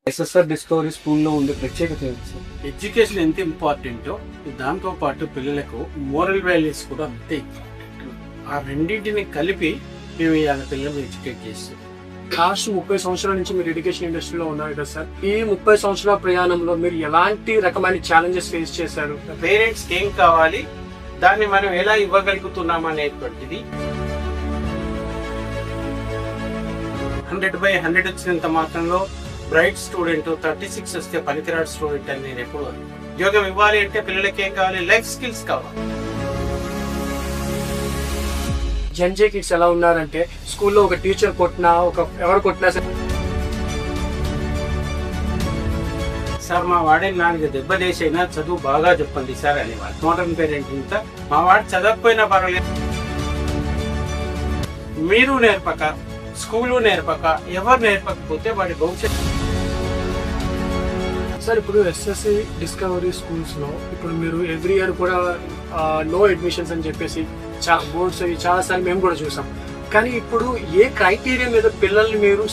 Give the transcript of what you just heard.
SSR discovery స్కూల్లో ఉండే ప్రత్యేకత ఏంటి సార్? ఎడ్యుకేషన్ ఎంత ఇంపార్టెంటో దాంతో పాటు పిల్లలకు మోరల్ వాల్యూస్ కూడా అంతే ఇంపార్టెంట్. ఆ రెండింటిని కలిపి మేము ఇవాళ పిల్లల్ని ఎడ్యుకేట్ చేస్తాం. లాస్ట్ 30 సంవత్సరాల నుంచి మీరు ఎడ్యుకేషన్ ఇండస్ట్రీలో ఉన్నారు కదా సార్. ఈ 30 సంవత్సరాల ప్రయాణంలో మీరు ఎలాంటి రకమైన ఛాలెంజెస్ ఫేస్ చేశారు? పేరెంట్స్ ఏం కావాలి, దాన్ని మనం ఎలా ఇవ్వగలుగుతున్నాం అనేటువంటిది 100/100 వచ్చినంత మాత్రంలో బ్రైట్ స్టూడెంట్ 36 వస్తే పనికిరాడు స్టూడెంట్ అని నేను ఎప్పుడు ఉద్యోగం ఇవ్వాలి అంటే పిల్లలకి ఏం కావాలి, లైఫ్ స్కిల్స్ కావాలి. జెన్జే కిడ్స్ ఎలా ఉన్నారంటే స్కూల్లో ఒక టీచర్ కొట్టినా ఎవరు కొట్టినా సరే సార్ మా వాడే నాలుగు దెబ్బలేసైనా చదువు బాగా చెప్పండి సార్ అనేవాడు. మోడర్న్ పేరెంట్ ఇంత మా వాడు చదవకపోయినా పర్వాలేదు, మీరు నేర్పక స్కూలు నేర్పక ఎవరు నేర్పకపోతే వాడి భవిష్యత్తు. సార్ ఇప్పుడు ఎస్ఎస్సి డిస్కవరీ స్కూల్స్ లో ఇప్పుడు మీరు ఎవ్రీ ఇయర్ కూడా నో అడ్మిషన్స్ అని చెప్పేసి బోర్డ్స్ చాలా సార్లు మేము కూడా చూసాం. కానీ ఇప్పుడు ఏ క్రైటీరియా మీద పిల్లల్ని మీరు